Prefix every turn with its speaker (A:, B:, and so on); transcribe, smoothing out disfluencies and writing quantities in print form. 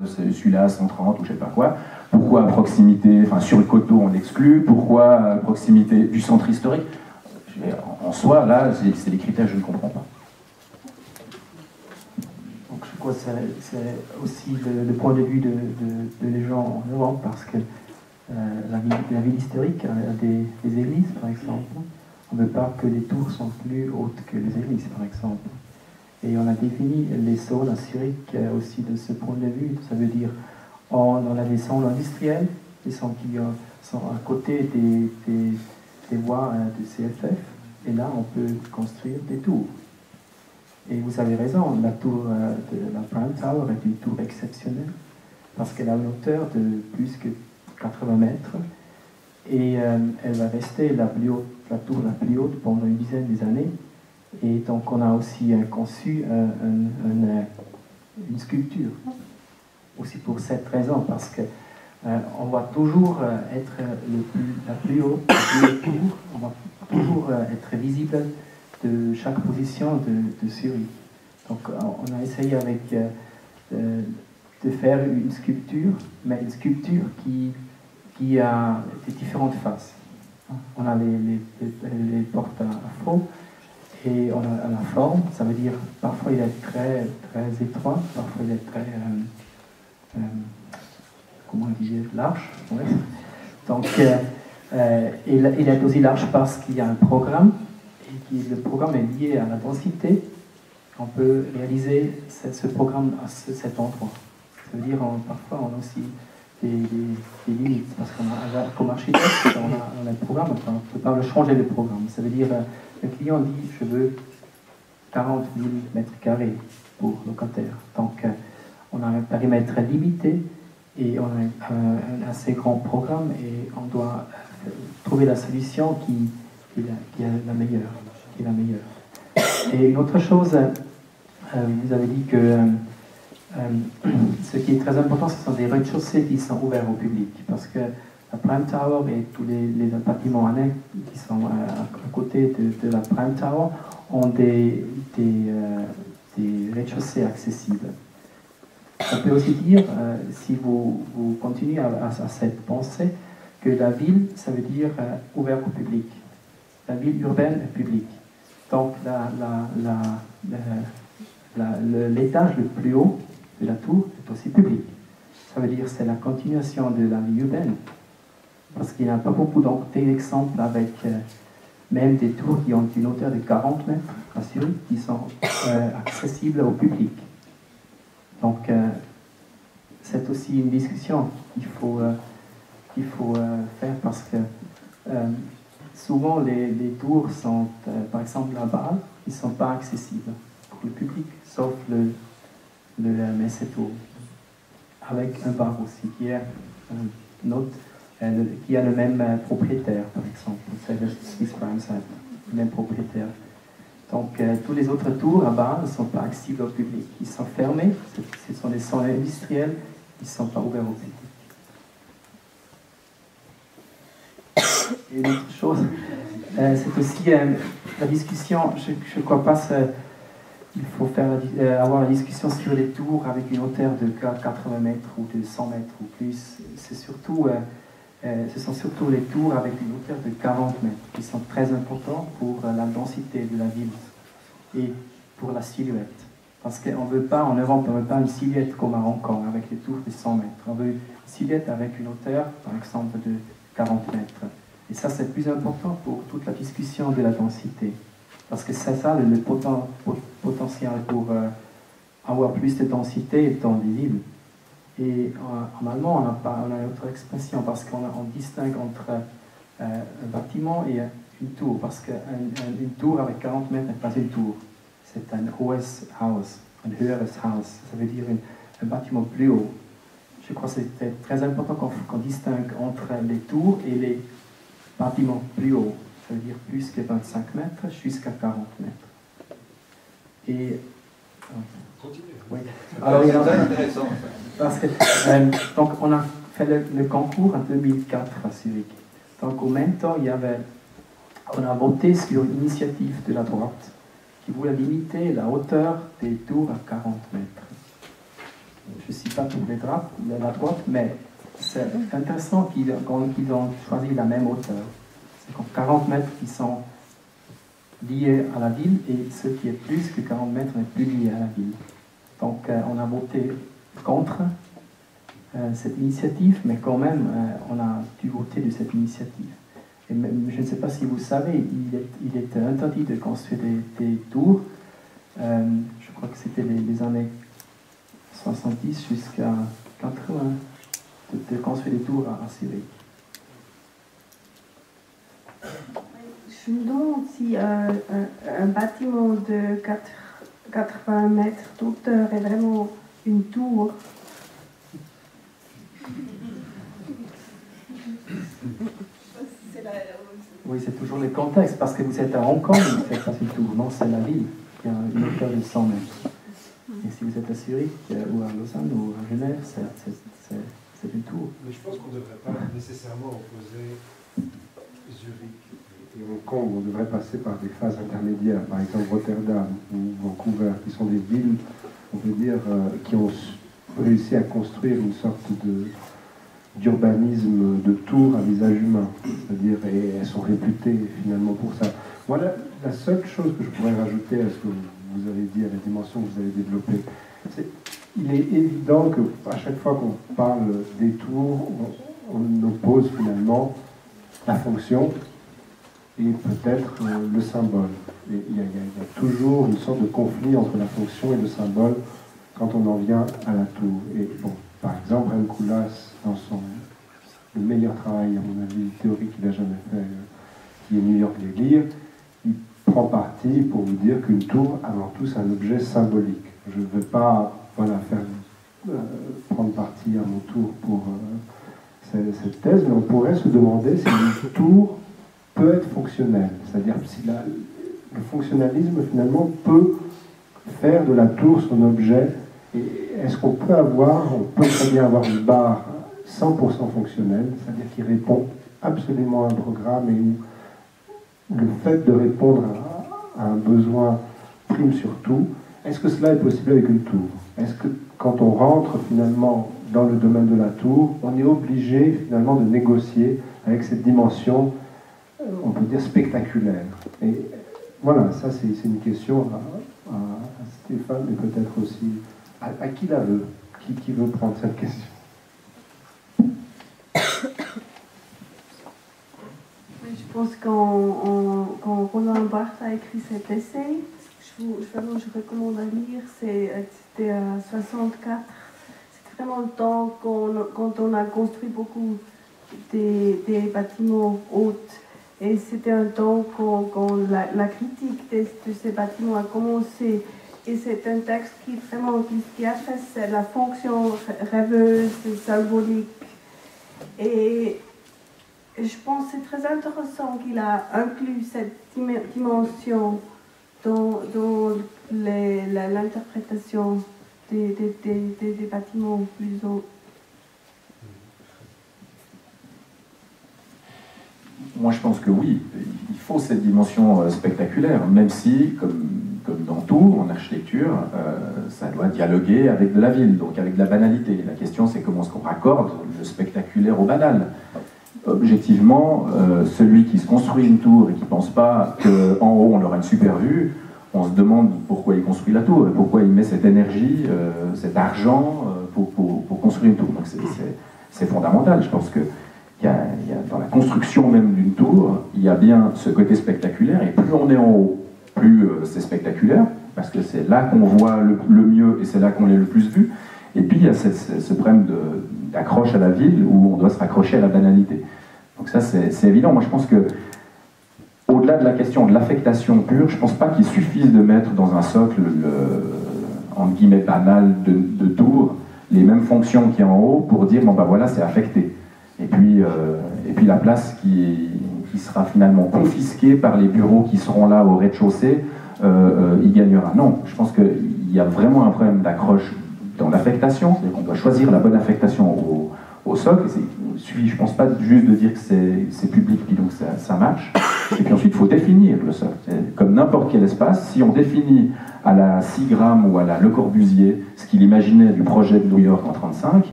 A: celui-là à 130 ou je sais pas quoi. Pourquoi à proximité, enfin sur le coteau on l'exclut, pourquoi à proximité du centre historique? En soi, là, c'est des critères que je ne comprends pas.
B: Donc je crois que c'est aussi le point de vue de les gens en Europe, parce que la ville historique a des églises, par exemple. On ne veut pas que les tours sont plus hautes que les églises, par exemple. Et on a défini les zones historiques aussi de ce point de vue. Ça veut dire, on a des zones industrielles, qui sont à côté des voies de CFF, et là on peut construire des tours. Et vous avez raison, la tour de la Prime Tower est une tour exceptionnelle, parce qu'elle a une hauteur de plus que 80 mètres, et elle va rester la tour la plus haute pendant une dizaine d'années. Et donc on a aussi conçu une sculpture, aussi pour cette raison, parce que on va toujours être la plus haute tour, on va toujours être visible de chaque position de Zurich. Donc on a essayé de faire une sculpture, mais une sculpture qui a des différentes faces. On a les portes à faux, et on a la forme, ça veut dire parfois il est très, très étroit, parfois il est très, comment on dit, large. Ouais. Donc il est aussi large parce qu'il y a un programme, et le programme est lié à la densité. On peut réaliser ce programme à cet endroit. Ça veut dire parfois on a aussi des limites, parce comme architecte, on a un programme, enfin, on ne peut pas le changer le programme. Ça veut dire le client dit je veux 40 000 mètres carrés pour locataire. Donc on a un périmètre limité et on a un assez grand programme, et on doit trouver la solution qui est la meilleure. Et une autre chose, vous avez dit que ce qui est très important, ce sont des rez-de-chaussée qui sont ouverts au public, parce que la Prime Tower et tous les bâtiments annexes qui sont à côté de la Prime Tower ont des rez-de-chaussée accessibles. On peut aussi dire, si vous continuez à cette pensée, que la ville, ça veut dire ouvert au public. La ville urbaine est publique. Donc l'étage le plus haut de la tour est aussi public. Ça veut dire que c'est la continuation de la vie urbaine. Parce qu'il n'y a pas beaucoup d'exemples avec même des tours qui ont une hauteur de 40 mètres à Zurich, qui sont accessibles au public. Donc c'est aussi une discussion qu'il faut faire, parce que souvent les tours sont, par exemple là-bas, ils ne sont pas accessibles pour le public, sauf le Messeturm, avec un bar aussi, qui est qui a le même propriétaire, par exemple. C'est le Swiss Prime Site, le même propriétaire. Donc tous les autres tours à bas ne sont pas accessibles au public. Ils sont fermés, ce sont des zones industrielles, ils ne sont pas ouverts au public. Et une autre chose, c'est aussi la discussion, je ne crois pas il faut avoir la discussion sur les tours avec une hauteur de 80 mètres ou de 100 mètres ou plus. Ce sont surtout les tours avec une hauteur de 40 mètres qui sont très importants pour la densité de la ville et pour la silhouette. Parce qu'on ne veut pas, en Europe, on ne veut pas une silhouette comme à Hong Kong avec les tours de 100 mètres. On veut une silhouette avec une hauteur, par exemple, de 40 mètres. Et ça, c'est plus important pour toute la discussion de la densité. Parce que c'est ça le potentiel pour avoir plus de densité dans des villes. Et en allemand, on a une autre expression, parce qu'on distingue entre un bâtiment et une tour. Parce qu'une tour avec 40 mètres n'est pas une tour. C'est un hohes Haus, un höheres Haus. Ça veut dire un bâtiment plus haut. Je crois que c'est très important qu'on distingue entre les tours et les bâtiments plus hauts. Ça veut dire plus que 25 mètres jusqu'à 40 mètres. Et...
C: Continuez.
B: Oui.
C: Alors, il y a très intéressant.
B: Parce que, donc, on a fait le concours en 2004 à Zurich. Donc, au même temps, on a voté sur une initiative de la droite qui voulait limiter la hauteur des tours à 40 mètres. je ne suis pas pour les draps, la droite, mais c'est intéressant qu'ils ont choisi la même hauteur. C'est comme 40 mètres qui sont liés à la ville et ce qui est plus que 40 mètres n'est plus lié à la ville. Donc on a voté contre cette initiative, mais quand même on a dû voter de cette initiative. Et même, je ne sais pas si vous savez, il est interdit de construire des tours. Je crois que c'était les années 70 jusqu'à 80, de construire des tours à Syrie.
D: Je me demande si un bâtiment de 80 mètres d'auteur est vraiment une tour.
B: Oui, c'est toujours le contexte, parce que vous êtes à Hong Kong, vous faites pas une tour, non, c'est la ville qui a une hauteur de 100 mètres. Et si vous êtes à Zurich, ou à Lausanne, ou à Genève, c'est une tour.
E: Mais je pense qu'on ne devrait pas nécessairement opposer Zurich et Hong Kong. On devrait passer par des phases intermédiaires, par exemple Rotterdam ou Vancouver, qui sont des villes, on peut dire, qui ont réussi à construire une sorte d'urbanisme de tours à visage humain, c'est-à-dire, et elles sont réputées finalement pour ça. Voilà, la seule chose que je pourrais rajouter à ce que vous avez dit, à la dimension que vous avez développée, c'est qu'il est évident qu'à chaque fois qu'on parle des tours, on oppose finalement la fonction et peut-être le symbole. Et il y a toujours une sorte de conflit entre la fonction et le symbole quand on en vient à la tour. Et bon, par exemple, Rem Koolhaas, dans le meilleur travail, à mon avis, théorique qu'il a jamais fait, qui est New York les Lire, il prend parti pour vous dire qu'une tour, avant tout, c'est un objet symbolique. Je ne veux pas prendre parti à mon tour pour cette thèse, mais on pourrait se demander si une tour peut être fonctionnelle. C'est-à-dire si le fonctionnalisme, finalement, peut faire de la tour son objet. Et est-ce qu'on peut très bien avoir une barre 100% fonctionnelle, c'est-à-dire qui répond absolument à un programme et où le fait de répondre à un besoin prime sur tout. Est-ce que cela est possible avec une tour? Est-ce que quand on rentre finalement dans le domaine de la tour, on est obligé finalement de négocier avec cette dimension, on peut dire spectaculaire? Et voilà, ça c'est une question à Stéphane, mais peut-être aussi à qui la veut, qui veut prendre cette question.
D: Je pense quand Roland Barthes a écrit cet essai, je recommande à lire, c'était à 64. C'était vraiment le temps quand on a construit beaucoup des bâtiments hauts. Et c'était un temps quand la critique de ces bâtiments a commencé. Et c'est un texte qui adresse la fonction rêveuse et symbolique. Et je pense que c'est très intéressant qu'il a inclus cette dimension dans l'interprétation des bâtiments plus hauts.
A: Moi, je pense que oui, il faut cette dimension spectaculaire, même si, comme dans tout, en architecture, ça doit dialoguer avec de la ville, donc avec de la banalité. La question, c'est comment est-ce qu'on raccorde le spectaculaire au banal. Objectivement, celui qui se construit une tour et qui ne pense pas qu'en haut, on aura une super vue, on se demande pourquoi il construit la tour et pourquoi il met cette énergie, cet argent pour construire une tour. Donc c'est fondamental. Je pense que dans la construction même d'une tour, il y a bien ce côté spectaculaire, et plus on est en haut, plus c'est spectaculaire, parce que c'est là qu'on voit le mieux et c'est là qu'on est le plus vu. Et puis il y a ce problème d'accroche à la ville où on doit se raccrocher à la banalité. Donc ça c'est évident. Moi je pense que au-delà de la question de l'affectation pure, je ne pense pas qu'il suffise de mettre dans un socle, entre guillemets banal de tour, les mêmes fonctions qu'il y a en haut pour dire bon ben voilà c'est affecté. Et puis la place qui sera finalement confisquée par les bureaux qui seront là au rez-de-chaussée, il gagnera. Non, je pense qu'il y a vraiment un problème d'accroche dans l'affectation, c'est-à-dire qu'on doit choisir la bonne affectation au socle, et c'est suffit, je pense pas juste de dire que c'est public, puis donc ça marche. Et puis ensuite, il faut définir le socle. Comme n'importe quel espace, si on définit à la Seagram ou à la Le Corbusier ce qu'il imaginait du projet de New York en 1935,